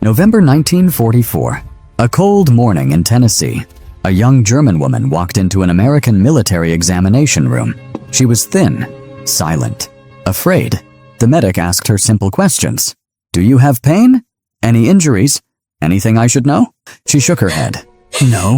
November 1944. A cold morning in Tennessee. A young German woman walked into an American military examination room. She was thin, silent, afraid. The medic asked her simple questions. "Do you have pain? Any injuries? Anything I should know?" She shook her head. No.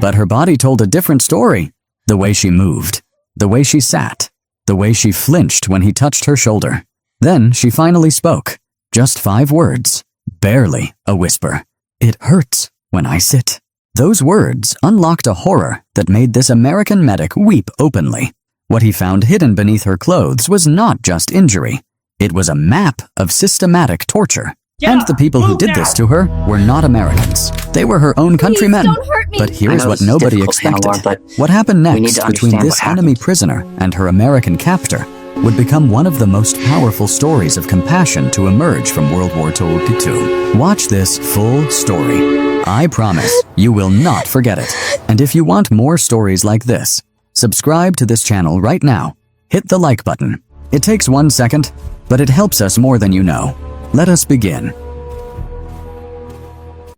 But her body told a different story. The way she moved, the way she sat, the way she flinched when he touched her shoulder. Then she finally spoke. Just 5 words. Barely a whisper. "It hurts when I sit." Those words unlocked a horror that made this American medic weep openly. What he found hidden beneath her clothes was not just injury. It was a map of systematic torture. And the people who did this to her were not Americans. They were her own countrymen. But here's what nobody expected. What happened next between this enemy prisoner and her American captor would become one of the most powerful stories of compassion to emerge from World War II. Watch this full story. I promise you will not forget it. And if you want more stories like this, subscribe to this channel right now. Hit the like button. It takes 1 second, but it helps us more than you know. Let us begin.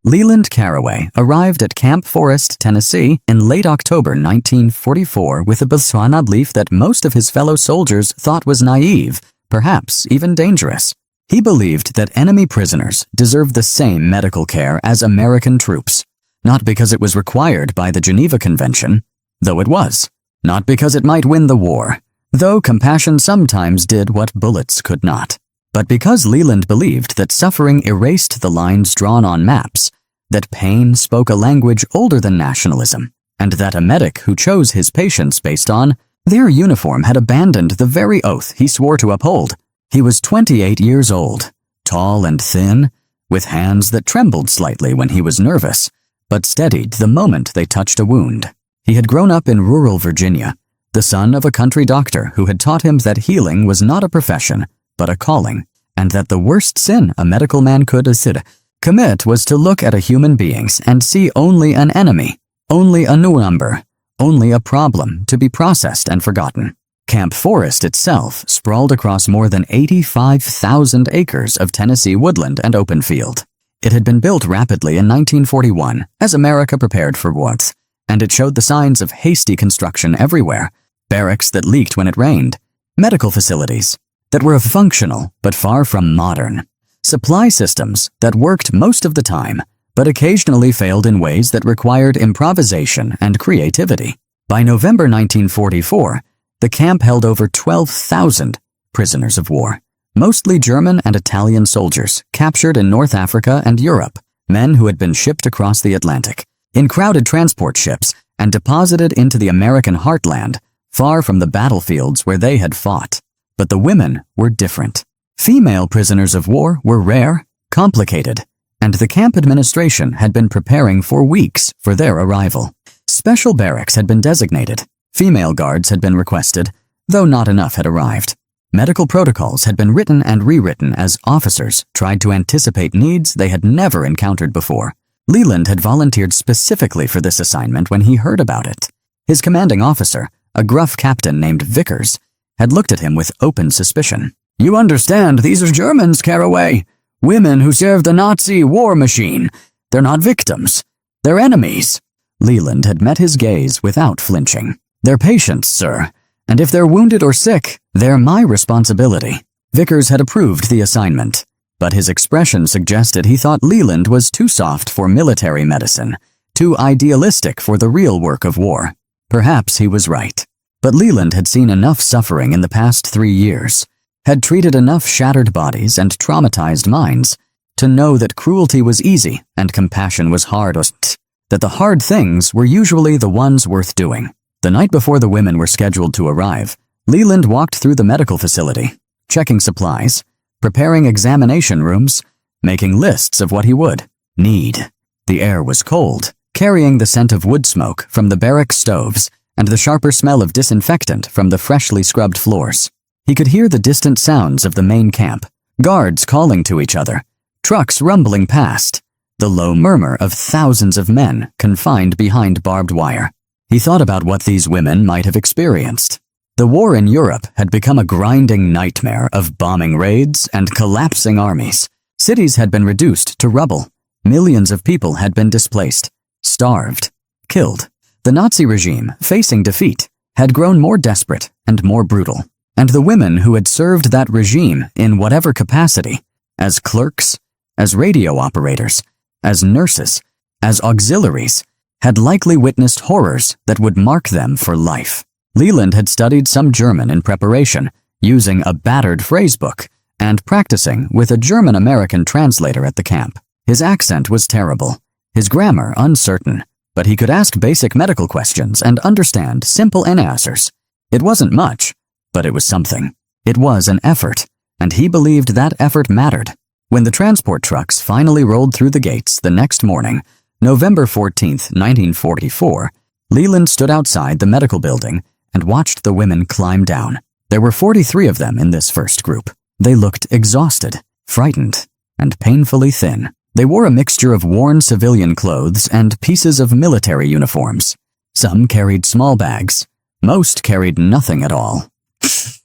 Leland Caraway arrived at Camp Forest, Tennessee in late October 1944 with a bizarre belief that most of his fellow soldiers thought was naive, perhaps even dangerous. He believed that enemy prisoners deserved the same medical care as American troops, not because it was required by the Geneva Convention, though it was, not because it might win the war, though compassion sometimes did what bullets could not, but because Leland believed that suffering erased the lines drawn on maps, that pain spoke a language older than nationalism, and that a medic who chose his patients based on their uniform had abandoned the very oath he swore to uphold. He was 28 years old, tall and thin, with hands that trembled slightly when he was nervous, but steadied the moment they touched a wound. He had grown up in rural Virginia, the son of a country doctor who had taught him that healing was not a profession, but a calling, and that the worst sin a medical man could commit was to look at a human being and see only an enemy, only a new number, only a problem to be processed and forgotten. Camp Forest itself sprawled across more than 85,000 acres of Tennessee woodland and open field. It had been built rapidly in 1941 as America prepared for warmth, and it showed the signs of hasty construction everywhere. Barracks that leaked when it rained, medical facilities that were functional but far from modern, supply systems that worked most of the time but occasionally failed in ways that required improvisation and creativity. By November 1944, the camp held over 12,000 prisoners of war, mostly German and Italian soldiers captured in North Africa and Europe, men who had been shipped across the Atlantic in crowded transport ships and deposited into the American heartland, far from the battlefields where they had fought. But the women were different. Female prisoners of war were rare, complicated, and the camp administration had been preparing for weeks for their arrival. Special barracks had been designated. Female guards had been requested, though not enough had arrived. Medical protocols had been written and rewritten as officers tried to anticipate needs they had never encountered before. Leland had volunteered specifically for this assignment when he heard about it. His commanding officer, a gruff captain named Vickers, had looked at him with open suspicion. "You understand, these are Germans, Caraway. Women who served the Nazi war machine. They're not victims. They're enemies." Leland had met his gaze without flinching. "They're patients, sir, and if they're wounded or sick, they're my responsibility." Vickers had approved the assignment, but his expression suggested he thought Leland was too soft for military medicine, too idealistic for the real work of war. Perhaps he was right. But Leland had seen enough suffering in the past 3 years, had treated enough shattered bodies and traumatized minds to know that cruelty was easy and compassion was hard, that the hard things were usually the ones worth doing. The night before the women were scheduled to arrive, Leland walked through the medical facility, checking supplies, preparing examination rooms, making lists of what he would need. The air was cold, carrying the scent of wood smoke from the barrack stoves and the sharper smell of disinfectant from the freshly scrubbed floors. He could hear the distant sounds of the main camp, guards calling to each other, trucks rumbling past, the low murmur of thousands of men confined behind barbed wire. He thought about what these women might have experienced. The war in Europe had become a grinding nightmare of bombing raids and collapsing armies, Cities had been reduced to rubble. Millions of people had been displaced, starved, killed. The Nazi regime, facing defeat, had grown more desperate and more brutal. And the women who had served that regime in whatever capacity, as clerks, as radio operators, as nurses, as auxiliaries, had likely witnessed horrors that would mark them for life. Leland had studied some German in preparation, using a battered phrasebook, and practicing with a German-American translator at the camp. His accent was terrible, his grammar uncertain, but he could ask basic medical questions and understand simple answers. It wasn't much, but it was something. It was an effort, and he believed that effort mattered. When the transport trucks finally rolled through the gates the next morning, November 14th, 1944, Leland stood outside the medical building and watched the women climb down. There were 43 of them in this first group. They looked exhausted, frightened, and painfully thin. They wore a mixture of worn civilian clothes and pieces of military uniforms. Some carried small bags. Most carried nothing at all.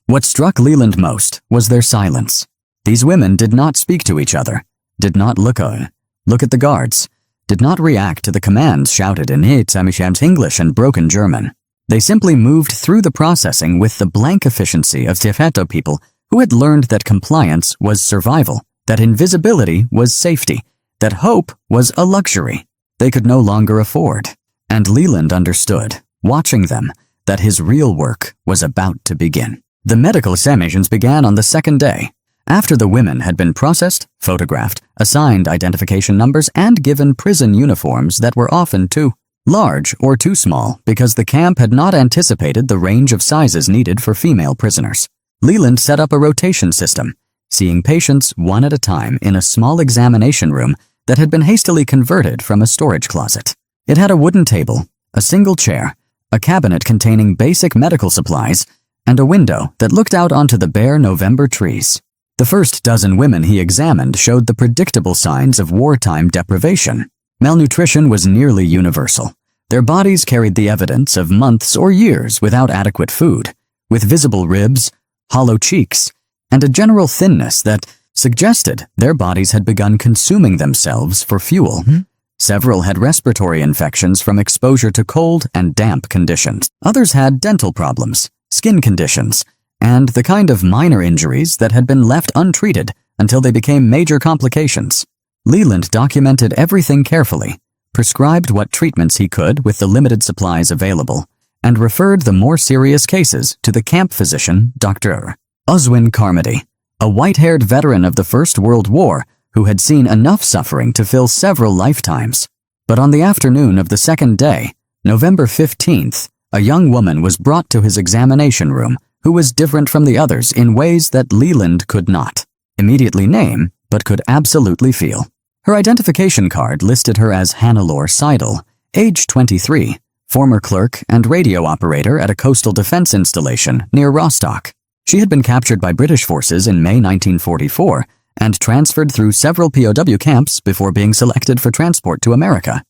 What struck Leland most was their silence. These women did not speak to each other, did not look at the guards, did not react to the commands shouted in English and broken German. They simply moved through the processing with the blank efficiency of Tifeto people who had learned that compliance was survival, that invisibility was safety, that hope was a luxury they could no longer afford. And Leland understood, watching them, that his real work was about to begin. The medical examinations began on the second day. After the women had been processed, photographed, assigned identification numbers, and given prison uniforms that were often too large or too small because the camp had not anticipated the range of sizes needed for female prisoners, Leland set up a rotation system, seeing patients one at a time in a small examination room that had been hastily converted from a storage closet. It had a wooden table, a single chair, a cabinet containing basic medical supplies, and a window that looked out onto the bare November trees. The first dozen women he examined showed the predictable signs of wartime deprivation. Malnutrition was nearly universal. Their bodies carried the evidence of months or years without adequate food, with visible ribs, hollow cheeks, and a general thinness that suggested their bodies had begun consuming themselves for fuel. Several had respiratory infections from exposure to cold and damp conditions. Others had dental problems, skin conditions, and the kind of minor injuries that had been left untreated until they became major complications. Leland documented everything carefully, prescribed what treatments he could with the limited supplies available, and referred the more serious cases to the camp physician, Dr. Oswin Carmody, a white-haired veteran of the First World War who had seen enough suffering to fill several lifetimes. But on the afternoon of the second day, November 15th, a young woman was brought to his examination room who was different from the others in ways that Leland could not immediately name, but could absolutely feel. Her identification card listed her as Hannelore Seidel, age 23, former clerk and radio operator at a coastal defense installation near Rostock. She had been captured by British forces in May 1944 and transferred through several POW camps before being selected for transport to America.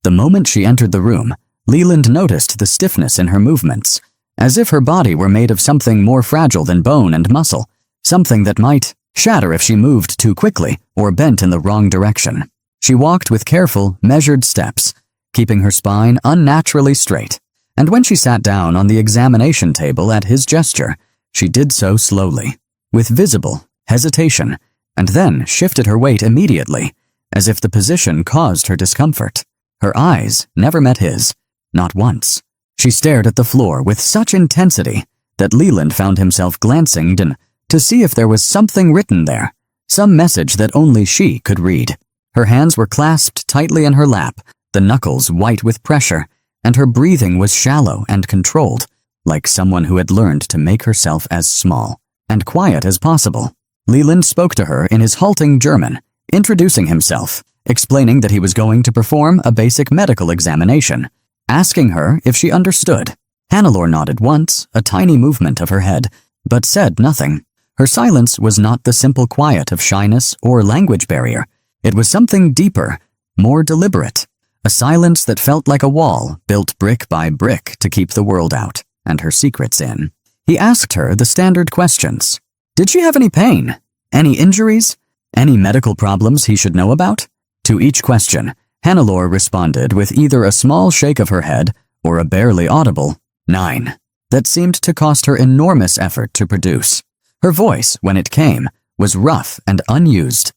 The moment she entered the room, Leland noticed the stiffness in her movements, as if her body were made of something more fragile than bone and muscle, something that might shatter if she moved too quickly or bent in the wrong direction. She walked with careful, measured steps, keeping her spine unnaturally straight, and when she sat down on the examination table at his gesture, she did so slowly, with visible hesitation, and then shifted her weight immediately, as if the position caused her discomfort. Her eyes never met his, not once. She stared at the floor with such intensity that Leland found himself glancing to see if there was something written there, some message that only she could read. Her hands were clasped tightly in her lap, the knuckles white with pressure, and her breathing was shallow and controlled, like someone who had learned to make herself as small and quiet as possible. Leland spoke to her in his halting German, introducing himself, explaining that he was going to perform a basic medical examination, asking her if she understood. Hannelore nodded once, a tiny movement of her head, but said nothing. Her silence was not the simple quiet of shyness or language barrier. It was something deeper, more deliberate, a silence that felt like a wall built brick by brick to keep the world out and her secrets in. He asked her the standard questions. Did she have any pain? Any injuries? Any medical problems he should know about? To each question, Hannelore responded with either a small shake of her head or a barely audible 9 that seemed to cost her enormous effort to produce. Her voice, when it came, was rough and unused,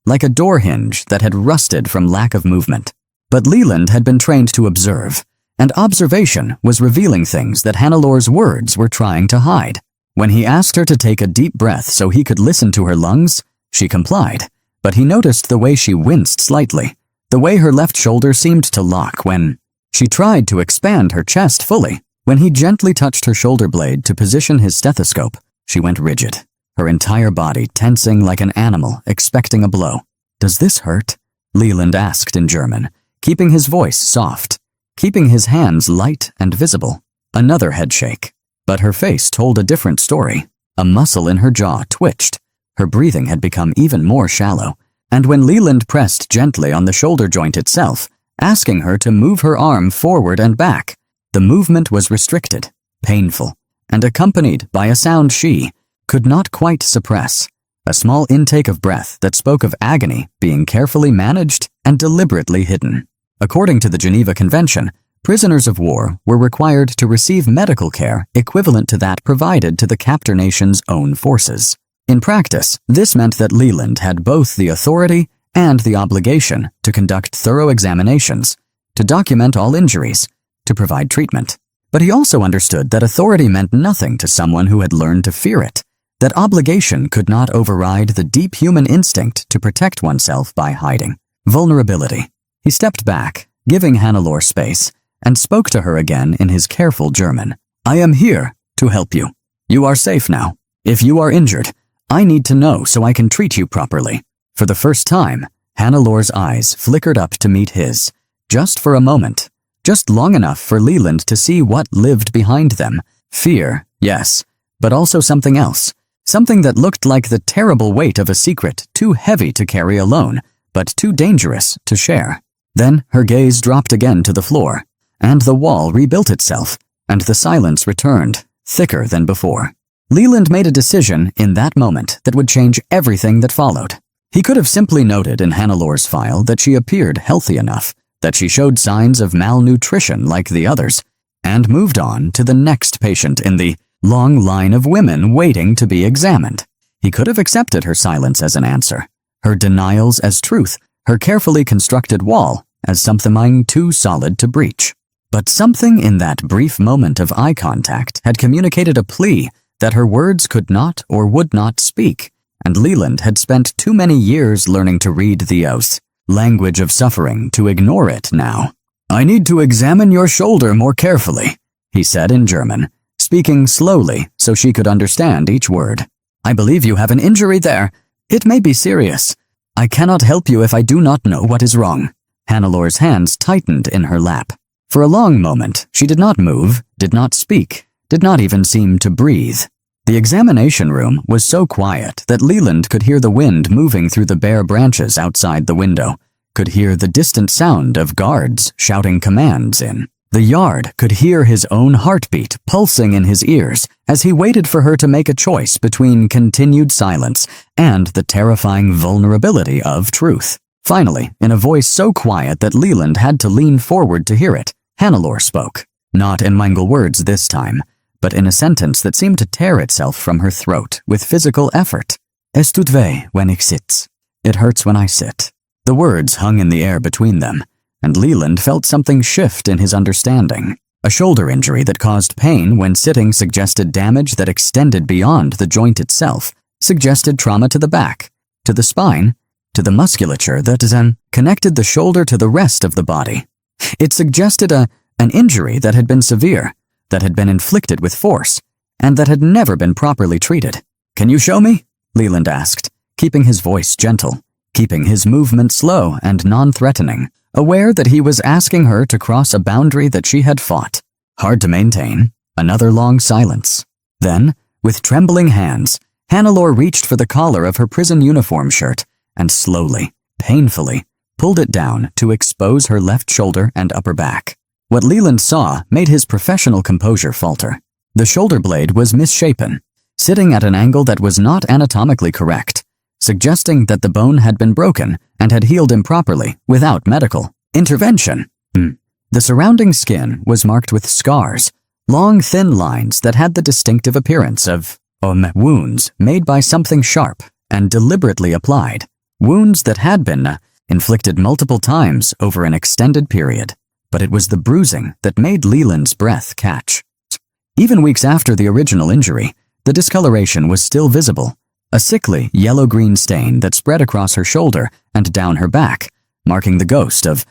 like a door hinge that had rusted from lack of movement. But Leland had been trained to observe, and observation was revealing things that Hannelore's words were trying to hide. When he asked her to take a deep breath so he could listen to her lungs, she complied, but he noticed the way she winced slightly, the way her left shoulder seemed to lock when she tried to expand her chest fully. When he gently touched her shoulder blade to position his stethoscope, she went rigid, her entire body tensing like an animal expecting a blow. "Does this hurt?" Leland asked in German, keeping his voice soft, keeping his hands light and visible. Another headshake. But her face told a different story. A muscle in her jaw twitched. Her breathing had become even more shallow, and when Leland pressed gently on the shoulder joint itself, asking her to move her arm forward and back, the movement was restricted, painful, and accompanied by a sound she could not quite suppress. A small intake of breath that spoke of agony being carefully managed and deliberately hidden. According to the Geneva Convention, prisoners of war were required to receive medical care equivalent to that provided to the captor nation's own forces. In practice, this meant that Leland had both the authority and the obligation to conduct thorough examinations, to document all injuries, to provide treatment. But he also understood that authority meant nothing to someone who had learned to fear it, that obligation could not override the deep human instinct to protect oneself by hiding. Vulnerability. He stepped back, giving Hannelore space, and spoke to her again in his careful German. "I am here to help you. You are safe now. If you are injured, I need to know so I can treat you properly." For the first time, Hannelore's eyes flickered up to meet his, just for a moment, just long enough for Leland to see what lived behind them. Fear, yes, but also something else. Something that looked like the terrible weight of a secret too heavy to carry alone, but too dangerous to share. Then her gaze dropped again to the floor, and the wall rebuilt itself, and the silence returned, thicker than before. Leland made a decision in that moment that would change everything that followed. He could have simply noted in Hannelore's file that she appeared healthy enough, that she showed signs of malnutrition like the others, and moved on to the next patient in the long line of women waiting to be examined. He could have accepted her silence as an answer, her denials as truth, her carefully constructed wall as something too solid to breach. But something in that brief moment of eye contact had communicated a plea that her words could not or would not speak, and Leland had spent too many years learning to read the oath, language of suffering, to ignore it now. "I need to examine your shoulder more carefully," he said in German, speaking slowly so she could understand each word. "I believe you have an injury there. It may be serious. I cannot help you if I do not know what is wrong." Hannelore's hands tightened in her lap. For a long moment, she did not move, did not speak, did not even seem to breathe. The examination room was so quiet that Leland could hear the wind moving through the bare branches outside the window, could hear the distant sound of guards shouting commands in the yard, could hear his own heartbeat pulsing in his ears as he waited for her to make a choice between continued silence and the terrifying vulnerability of truth. Finally, in a voice so quiet that Leland had to lean forward to hear it, Hannelore spoke, not in mingled words this time, but in a sentence that seemed to tear itself from her throat with physical effort. "Es tut weh wenn ich sitz." It hurts when I sit. The words hung in the air between them, and Leland felt something shift in his understanding. A shoulder injury that caused pain when sitting suggested damage that extended beyond the joint itself, suggested trauma to the back, to the spine, to the musculature that then connected the shoulder to the rest of the body. It suggested an injury that had been severe, that had been inflicted with force, and that had never been properly treated. "Can you show me?" Leland asked, keeping his voice gentle, keeping his movement slow and non-threatening, aware that he was asking her to cross a boundary that she had fought. Hard to maintain. Another long silence. Then, with trembling hands, Hannelore reached for the collar of her prison uniform shirt and slowly, painfully, pulled it down to expose her left shoulder and upper back. What Leland saw made his professional composure falter. The shoulder blade was misshapen, sitting at an angle that was not anatomically correct, suggesting that the bone had been broken and had healed improperly without medical intervention. The surrounding skin was marked with scars, long thin lines that had the distinctive appearance of wounds made by something sharp and deliberately applied, wounds that had been inflicted multiple times over an extended period. But it was the bruising that made Leland's breath catch. Even weeks after the original injury, the discoloration was still visible, a sickly yellow-green stain that spread across her shoulder and down her back, marking the ghost of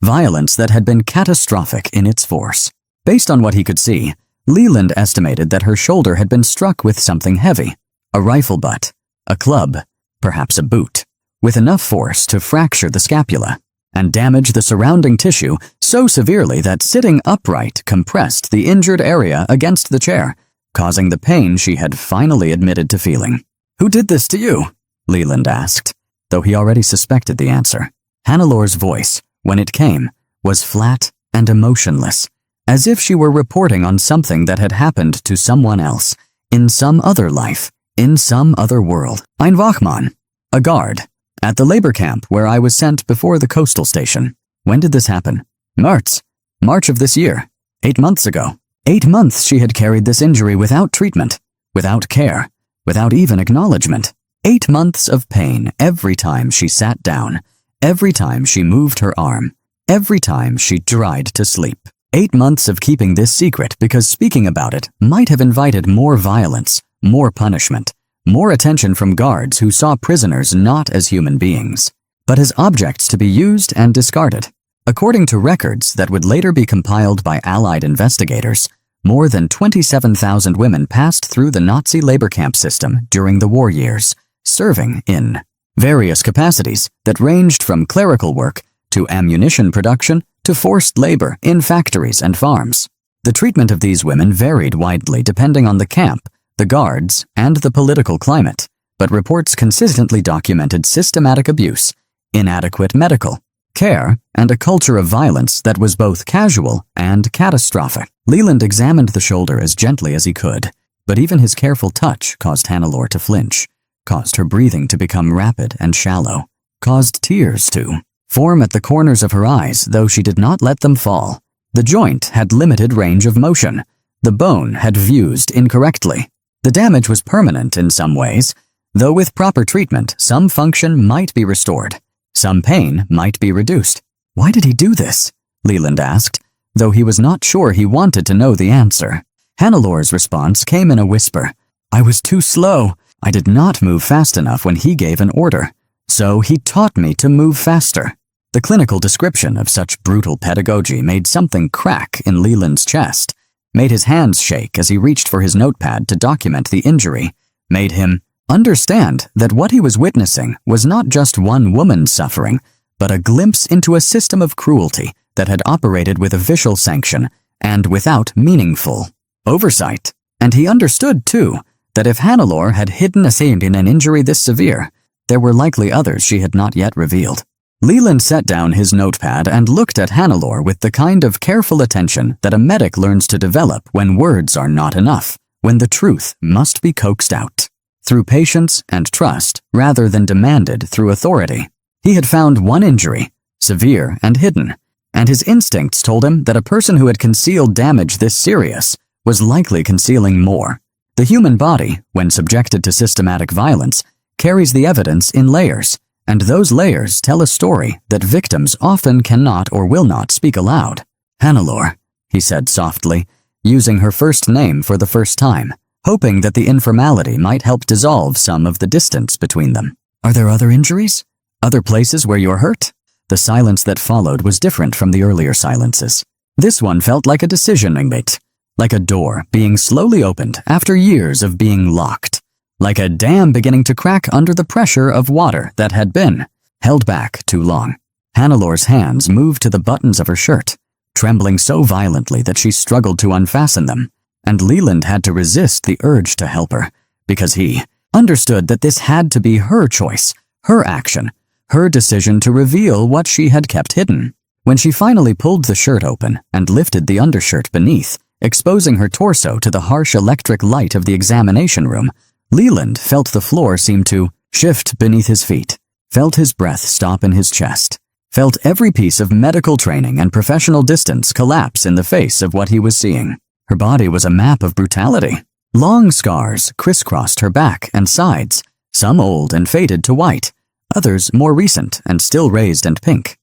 violence that had been catastrophic in its force. Based on what he could see, Leland estimated that her shoulder had been struck with something heavy, a rifle butt, a club, perhaps a boot, with enough force to fracture the scapula and damage the surrounding tissue so severely that sitting upright compressed the injured area against the chair, causing the pain she had finally admitted to feeling. "Who did this to you?" Leland asked, though he already suspected the answer. Hannelor's voice, when it came, was flat and emotionless, as if she were reporting on something that had happened to someone else, in some other life, in some other world. "Ein Wachmann, a guard, at the labor camp where I was sent before the coastal station." "When did this happen?" March of this year, 8 months ago." 8 months she had carried this injury without treatment, without care, without even acknowledgement. 8 months of pain every time she sat down, every time she moved her arm, every time she tried to sleep. 8 months of keeping this secret because speaking about it might have invited more violence, more punishment, more attention from guards who saw prisoners not as human beings, but as objects to be used and discarded. According to records that would later be compiled by Allied investigators, more than 27,000 women passed through the Nazi labor camp system during the war years, serving in various capacities that ranged from clerical work to ammunition production to forced labor in factories and farms. The treatment of these women varied widely depending on the camp, the guards, and the political climate, but reports consistently documented systematic abuse, inadequate medical care, and a culture of violence that was both casual and catastrophic. Leland examined the shoulder as gently as he could, but even his careful touch caused Hannelore to flinch, caused her breathing to become rapid and shallow, caused tears to form at the corners of her eyes, though she did not let them fall. The joint had limited range of motion. The bone had fused incorrectly. The damage was permanent in some ways, though with proper treatment, some function might be restored. Some pain might be reduced. "Why did he do this?" Leland asked, though he was not sure he wanted to know the answer. Hannelore's response came in a whisper. "I was too slow. I did not move fast enough when he gave an order, so he taught me to move faster." The clinical description of such brutal pedagogy made something crack in Leland's chest, made his hands shake as he reached for his notepad to document the injury, made him understand that what he was witnessing was not just one woman's suffering, but a glimpse into a system of cruelty that had operated with official sanction and without meaningful oversight. And he understood, too, that if Hannelore had hidden a scene in an injury this severe, there were likely others she had not yet revealed. Leland set down his notepad and looked at Hannelore with the kind of careful attention that a medic learns to develop when words are not enough, when the truth must be coaxed out through patience and trust rather than demanded through authority. He had found one injury, severe and hidden, and his instincts told him that a person who had concealed damage this serious was likely concealing more. The human body, when subjected to systematic violence, carries the evidence in layers, and those layers tell a story that victims often cannot or will not speak aloud. "Hannelore," he said softly, using her first name for the first time, hoping that the informality might help dissolve some of the distance between them. "Are there other injuries? Other places where you're hurt?" The silence that followed was different from the earlier silences. This one felt like a decision made, like a door being slowly opened after years of being locked, like a dam beginning to crack under the pressure of water that had been held back too long. Hannelore's hands moved to the buttons of her shirt, trembling so violently that she struggled to unfasten them, and Leland had to resist the urge to help her, because he understood that this had to be her choice, her action, her decision to reveal what she had kept hidden. When she finally pulled the shirt open and lifted the undershirt beneath, exposing her torso to the harsh electric light of the examination room, Leland felt the floor seem to shift beneath his feet, felt his breath stop in his chest, felt every piece of medical training and professional distance collapse in the face of what he was seeing. Her body was a map of brutality. Long scars crisscrossed her back and sides, some old and faded to white, others more recent and still raised and pink.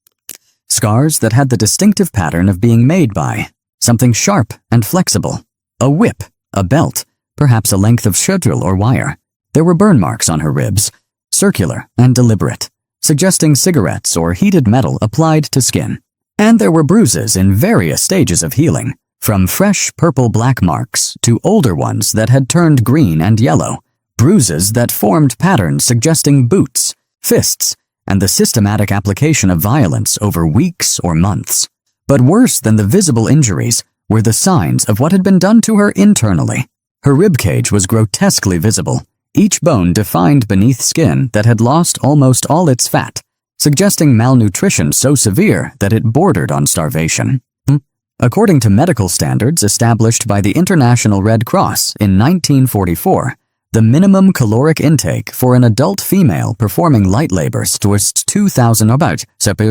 Scars that had the distinctive pattern of being made by something sharp and flexible. A whip, a belt, perhaps a length of shudril or wire. There were burn marks on her ribs, circular and deliberate, suggesting cigarettes or heated metal applied to skin. And there were bruises in various stages of healing, from fresh purple-black marks to older ones that had turned green and yellow, bruises that formed patterns suggesting boots, fists, and the systematic application of violence over weeks or months. But worse than the visible injuries were the signs of what had been done to her internally. Her ribcage was grotesquely visible, each bone defined beneath skin that had lost almost all its fat, suggesting malnutrition so severe that it bordered on starvation. According to medical standards established by the International Red Cross in 1944, the minimum caloric intake for an adult female performing light labors was 2,000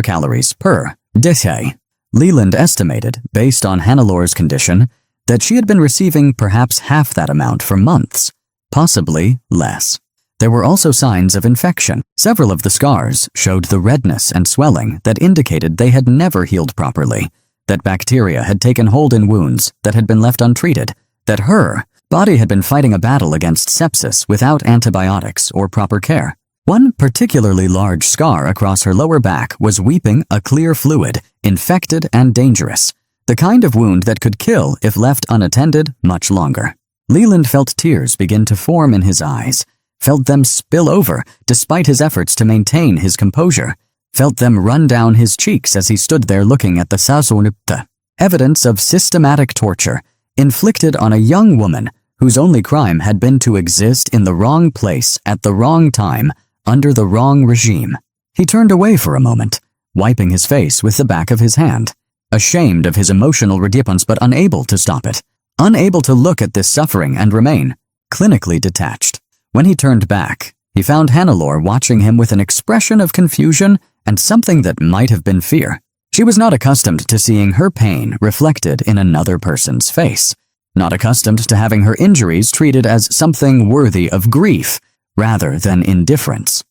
calories per day. Leland estimated, based on Hannelor's condition, that she had been receiving perhaps half that amount for months, possibly less. There were also signs of infection. Several of the scars showed the redness and swelling that indicated they had never healed properly, that bacteria had taken hold in wounds that had been left untreated, that her body had been fighting a battle against sepsis without antibiotics or proper care. One particularly large scar across her lower back was weeping a clear fluid, infected and dangerous, the kind of wound that could kill if left unattended much longer. Leland felt tears begin to form in his eyes, felt them spill over despite his efforts to maintain his composure, felt them run down his cheeks as he stood there looking at the sazonupta, evidence of systematic torture inflicted on a young woman whose only crime had been to exist in the wrong place at the wrong time under the wrong regime. He turned away for a moment, wiping his face with the back of his hand, ashamed of his emotional response but unable to stop it, unable to look at this suffering and remain clinically detached. When he turned back, he found Hannelor watching him with an expression of confusion and something that might have been fear. She was not accustomed to seeing her pain reflected in another person's face, not accustomed to having her injuries treated as something worthy of grief rather than indifference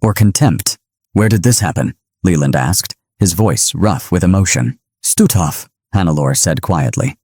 or contempt. "Where did this happen?" Leland asked, his voice rough with emotion. "Stutthof," Hannelor said quietly.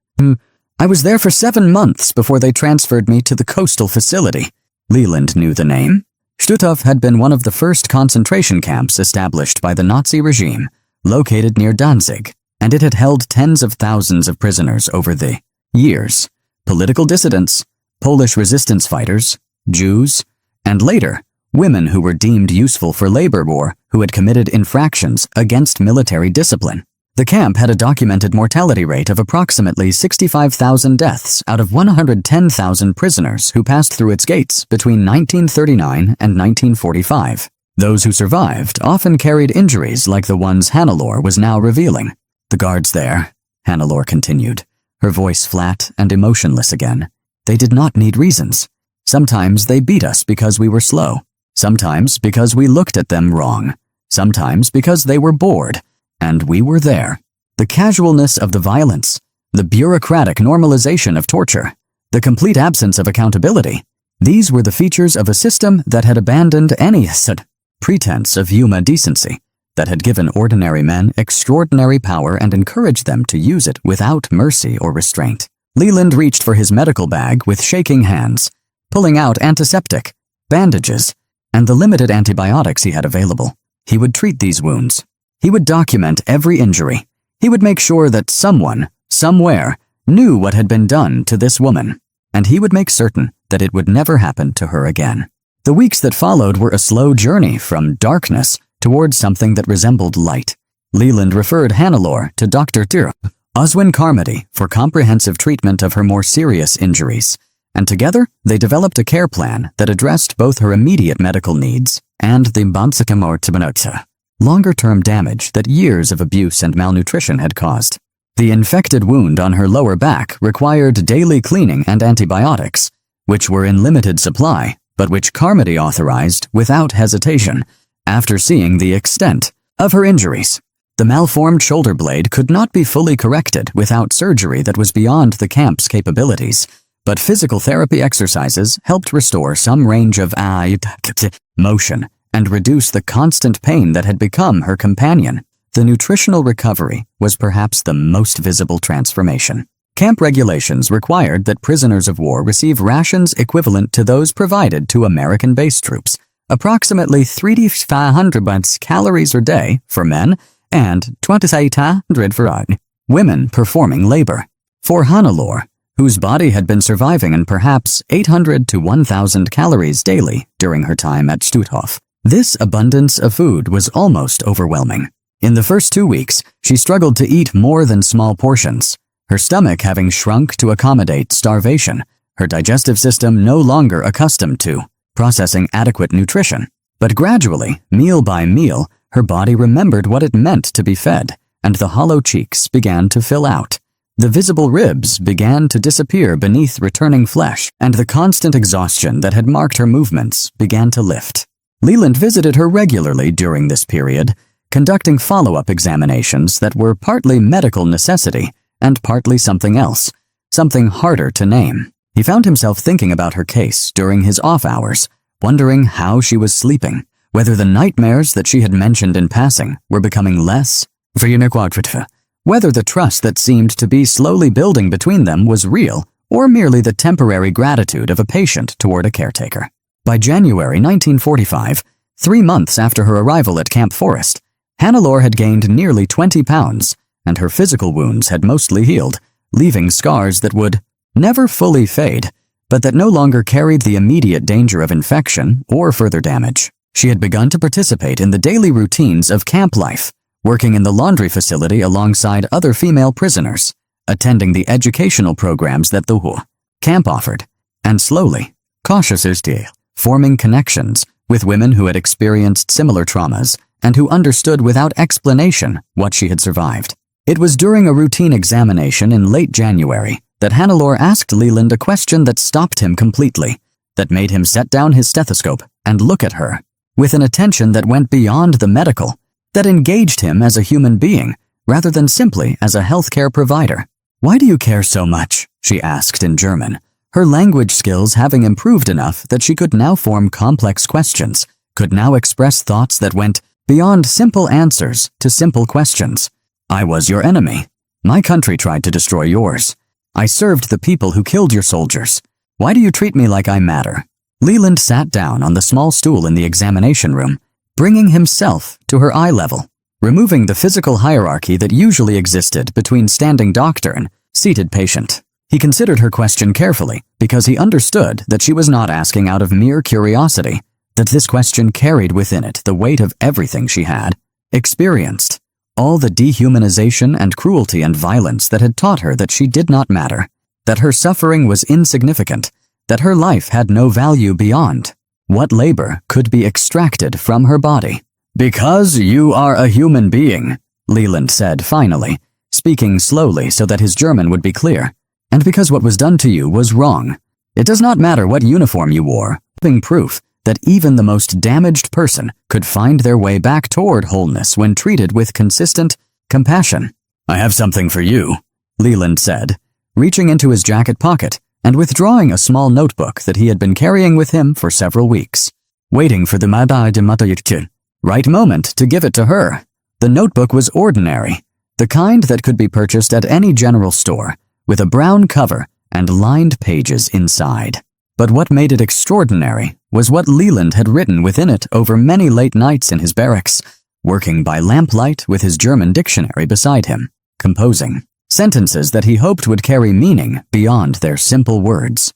"I was there for 7 months before they transferred me to the coastal facility." Leland knew the name. Stutthof had been one of the first concentration camps established by the Nazi regime, located near Danzig, and it had held tens of thousands of prisoners over the years. Political dissidents, Polish resistance fighters, Jews, and later, women who were deemed useful for labor war who had committed infractions against military discipline. The camp had a documented mortality rate of approximately 65,000 deaths out of 110,000 prisoners who passed through its gates between 1939 and 1945. Those who survived often carried injuries like the ones Hannelor was now revealing. "The guards there," Hannelor continued, her voice flat and emotionless again. "They did not need reasons. Sometimes they beat us because we were slow. Sometimes because we looked at them wrong. Sometimes because they were bored. And we were there. The casualness of the violence, the bureaucratic normalization of torture, the complete absence of accountability, these were the features of a system that had abandoned any pretense of human decency, that had given ordinary men extraordinary power and encouraged them to use it without mercy or restraint." Leland reached for his medical bag with shaking hands, pulling out antiseptic, bandages, and the limited antibiotics he had available. He would treat these wounds. He would document every injury. He would make sure that someone, somewhere, knew what had been done to this woman, and he would make certain that it would never happen to her again. The weeks that followed were a slow journey from darkness towards something that resembled light. Leland referred Hannelor to Dr. Oswin Carmody for comprehensive treatment of her more serious injuries, and together they developed a care plan that addressed both her immediate medical needs and the longer-term damage that years of abuse and malnutrition had caused. The infected wound on her lower back required daily cleaning and antibiotics, which were in limited supply but which Carmody authorized without hesitation after seeing the extent of her injuries. The malformed shoulder blade could not be fully corrected without surgery that was beyond the camp's capabilities, but physical therapy exercises helped restore some range of motion and reduce the constant pain that had become her companion. The nutritional recovery was perhaps the most visible transformation. Camp regulations required that prisoners of war receive rations equivalent to those provided to American base troops, approximately 3,500 calories a day for men and 2,800 for women performing labor. For Hannelore, whose body had been surviving on perhaps 800 to 1,000 calories daily during her time at Stutthof, this abundance of food was almost overwhelming. In the first 2 weeks, she struggled to eat more than small portions, her stomach having shrunk to accommodate starvation, her digestive system no longer accustomed to processing adequate nutrition. But gradually, meal by meal, her body remembered what it meant to be fed, and the hollow cheeks began to fill out. The visible ribs began to disappear beneath returning flesh, and the constant exhaustion that had marked her movements began to lift. Leland visited her regularly during this period, conducting follow-up examinations that were partly medical necessity and partly something else, something harder to name. He found himself thinking about her case during his off hours, wondering how she was sleeping, whether the nightmares that she had mentioned in passing were becoming less, whether the trust that seemed to be slowly building between them was real or merely the temporary gratitude of a patient toward a caretaker. By January 1945, 3 months after her arrival at Camp Forest, Hannelore had gained nearly 20 pounds, and her physical wounds had mostly healed, leaving scars that would never fully fade, but that no longer carried the immediate danger of infection or further damage. She had begun to participate in the daily routines of camp life, working in the laundry facility alongside other female prisoners, attending the educational programs that the camp offered, and slowly, cautiously, forming connections with women who had experienced similar traumas and who understood without explanation what she had survived. It was during a routine examination in late January that Hannelore asked Leland a question that stopped him completely, that made him set down his stethoscope and look at her, with an attention that went beyond the medical, that engaged him as a human being rather than simply as a healthcare provider. "Why do you care so much?" she asked in German, her language skills having improved enough that she could now form complex questions, could now express thoughts that went beyond simple answers to simple questions. "I was your enemy. My country tried to destroy yours. I served the people who killed your soldiers. Why do you treat me like I matter?" Leland sat down on the small stool in the examination room, bringing himself to her eye level, removing the physical hierarchy that usually existed between standing doctor and seated patient. He considered her question carefully because he understood that she was not asking out of mere curiosity, that this question carried within it the weight of everything she had experienced, all the dehumanization and cruelty and violence that had taught her that she did not matter, that her suffering was insignificant, that her life had no value beyond what labor could be extracted from her body. "Because you are a human being," Leland said finally, speaking slowly so that his German would be clear, "and because what was done to you was wrong. It does not matter what uniform you wore," being proof that even the most damaged person could find their way back toward wholeness when treated with consistent compassion. "I have something for you," Leland said, reaching into his jacket pocket and withdrawing a small notebook that he had been carrying with him for several weeks, waiting for the right moment to give it to her. The notebook was ordinary, the kind that could be purchased at any general store, with a brown cover and lined pages inside. But what made it extraordinary was what Leland had written within it over many late nights in his barracks, working by lamplight with his German dictionary beside him, composing sentences that he hoped would carry meaning beyond their simple words.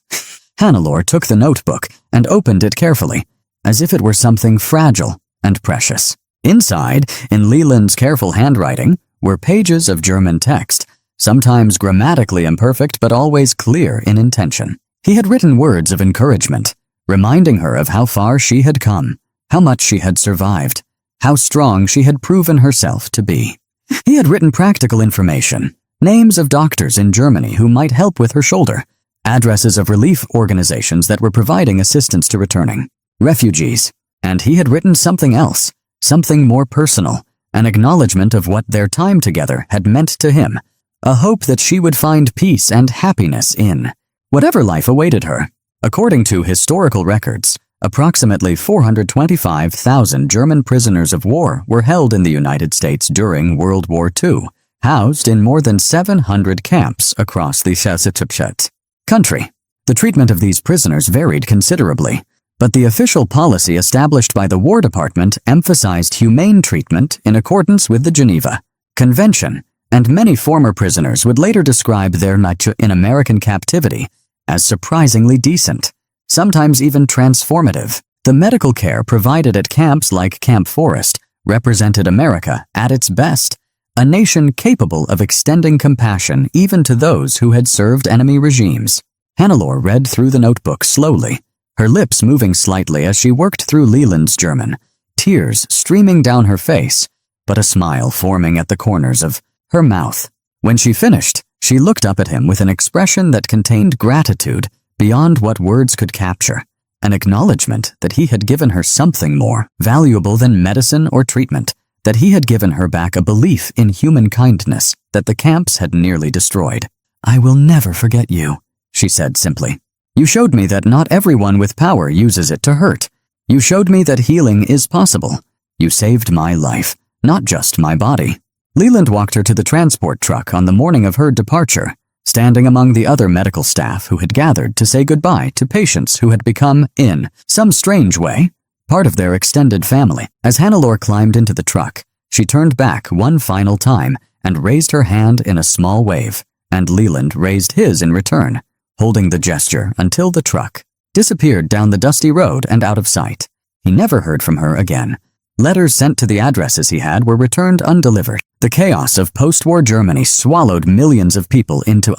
Hannelore took the notebook and opened it carefully, as if it were something fragile and precious. Inside, in Leland's careful handwriting, were pages of German text, sometimes grammatically imperfect but always clear in intention. He had written words of encouragement, reminding her of how far she had come, how much she had survived, how strong she had proven herself to be. He had written practical information, names of doctors in Germany who might help with her shoulder, addresses of relief organizations that were providing assistance to returning refugees. And he had written something else, something more personal, an acknowledgement of what their time together had meant to him, a hope that she would find peace and happiness in whatever life awaited her. According to historical records, approximately 425,000 German prisoners of war were held in the United States during World War II, housed in more than 700 camps across the country. The treatment of these prisoners varied considerably, but the official policy established by the War Department emphasized humane treatment in accordance with the Geneva Convention, and many former prisoners would later describe their night in American captivity as surprisingly decent, sometimes even transformative. The medical care provided at camps like Camp Forest represented America at its best, a nation capable of extending compassion even to those who had served enemy regimes. Hannelore read through the notebook slowly, her lips moving slightly as she worked through Leland's German, tears streaming down her face, but a smile forming at the corners of her mouth. When she finished, she looked up at him with an expression that contained gratitude beyond what words could capture, an acknowledgement that he had given her something more valuable than medicine or treatment, that he had given her back a belief in human kindness that the camps had nearly destroyed. "I will never forget you," she said simply. "You showed me that not everyone with power uses it to hurt. You showed me that healing is possible. You saved my life, not just my body." Leland walked her to the transport truck on the morning of her departure, standing among the other medical staff who had gathered to say goodbye to patients who had become, in some strange way, part of their extended family. As Hannelore climbed into the truck, she turned back one final time and raised her hand in a small wave, and Leland raised his in return, holding the gesture until the truck disappeared down the dusty road and out of sight. He never heard from her again. Letters sent to the addresses he had were returned undelivered. The chaos of post-war Germany swallowed millions of people into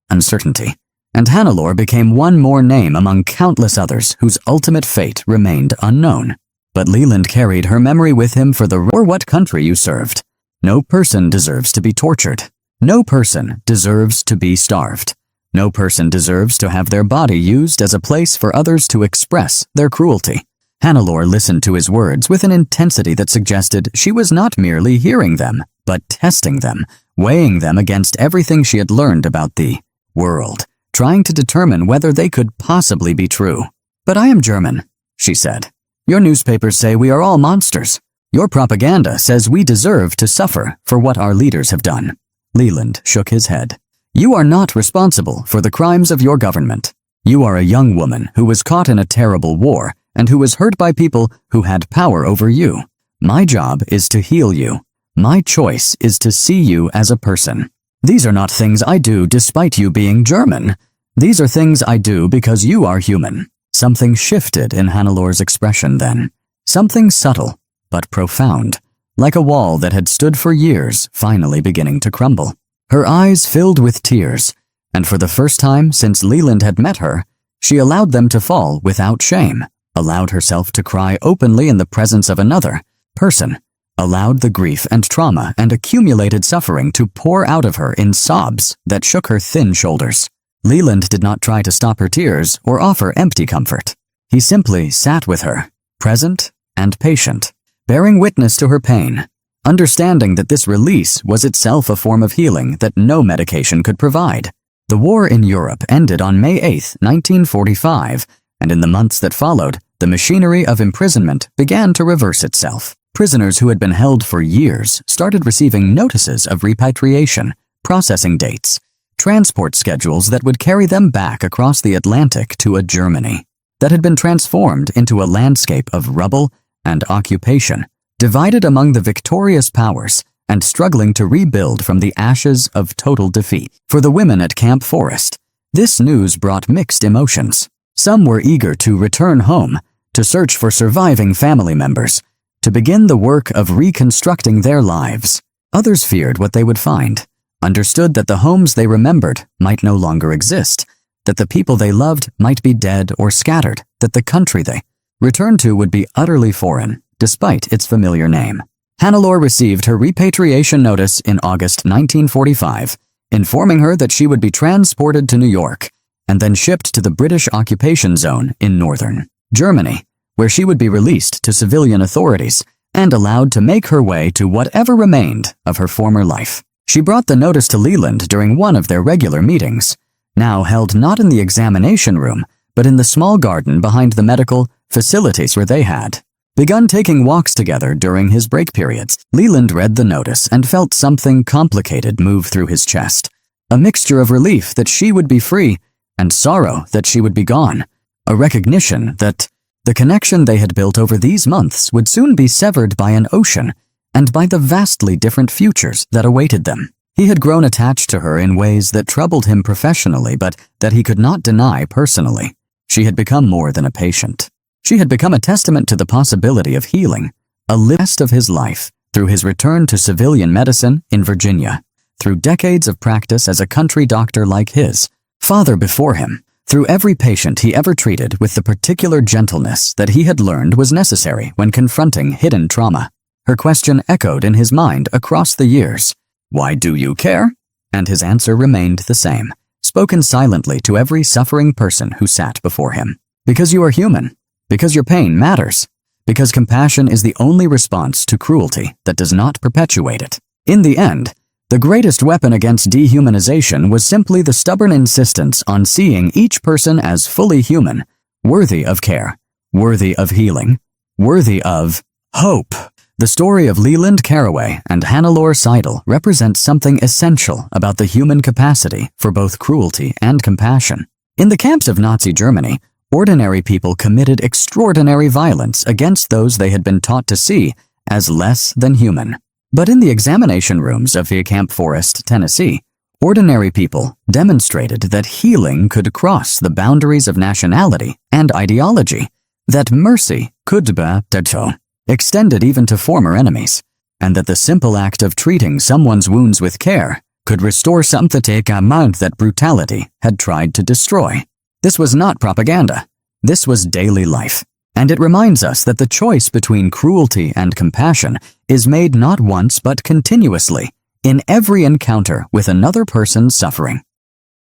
uncertainty, and Hannelore became one more name among countless others whose ultimate fate remained unknown. But Leland carried her memory with him for the or what country you served. No person deserves to be tortured. No person deserves to be starved. No person deserves to have their body used as a place for others to express their cruelty. Hannelore listened to his words with an intensity that suggested she was not merely hearing them, but testing them, weighing them against everything she had learned about the world, trying to determine whether they could possibly be true. "But I am German," she said. "Your newspapers say we are all monsters. Your propaganda says we deserve to suffer for what our leaders have done." Leland shook his head. "You are not responsible for the crimes of your government. You are a young woman who was caught in a terrible war and who was hurt by people who had power over you. My job is to heal you. My choice is to see you as a person. These are not things I do despite you being German. These are things I do because you are human." Something shifted in Hannelore's expression then. Something subtle, but profound, like a wall that had stood for years finally beginning to crumble. Her eyes filled with tears, and for the first time since Leland had met her, she allowed them to fall without shame, allowed herself to cry openly in the presence of another person, allowed the grief and trauma and accumulated suffering to pour out of her in sobs that shook her thin shoulders. Leland did not try to stop her tears or offer empty comfort. He simply sat with her, present and patient, bearing witness to her pain, understanding that this release was itself a form of healing that no medication could provide. The war in Europe ended on May 8, 1945, and in the months that followed, the machinery of imprisonment began to reverse itself. Prisoners who had been held for years started receiving notices of repatriation, processing dates, transport schedules that would carry them back across the Atlantic to a Germany that had been transformed into a landscape of rubble and occupation, divided among the victorious powers and struggling to rebuild from the ashes of total defeat. For the women at Camp Forest, this news brought mixed emotions. Some were eager to return home, to search for surviving family members, to begin the work of reconstructing their lives. Others feared what they would find, understood that the homes they remembered might no longer exist, that the people they loved might be dead or scattered, that the country they returned to would be utterly foreign, despite its familiar name. Hannelore received her repatriation notice in August 1945, informing her that she would be transported to New York, and then shipped to the British occupation zone in northern Germany, where she would be released to civilian authorities and allowed to make her way to whatever remained of her former life. She brought the notice to Leland during one of their regular meetings, now held not in the examination room, but in the small garden behind the medical facilities where they had begun taking walks together during his break periods. Leland read the notice and felt something complicated move through his chest, a mixture of relief that she would be free and sorrow that she would be gone, a recognition that the connection they had built over these months would soon be severed by an ocean and by the vastly different futures that awaited them. He had grown attached to her in ways that troubled him professionally, but that he could not deny personally. She had become more than a patient. She had become a testament to the possibility of healing, a rest of his life, through his return to civilian medicine in Virginia, through decades of practice as a country doctor like his father before him, through every patient he ever treated with the particular gentleness that he had learned was necessary when confronting hidden trauma. Her question echoed in his mind across the years. "Why do you care?" And his answer remained the same, spoken silently to every suffering person who sat before him. "Because you are human. Because your pain matters. Because compassion is the only response to cruelty that does not perpetuate it." In the end, the greatest weapon against dehumanization was simply the stubborn insistence on seeing each person as fully human, worthy of care, worthy of healing, worthy of hope. The story of Leland Carraway and Hannelore Seidel represents something essential about the human capacity for both cruelty and compassion. In the camps of Nazi Germany, ordinary people committed extraordinary violence against those they had been taught to see as less than human. But in the examination rooms of Camp Forest, Tennessee, ordinary people demonstrated that healing could cross the boundaries of nationality and ideology, that mercy could be extended even to former enemies, and that the simple act of treating someone's wounds with care could restore something that brutality had tried to destroy. This was not propaganda. This was daily life. And it reminds us that the choice between cruelty and compassion is made not once but continuously, in every encounter with another person's suffering.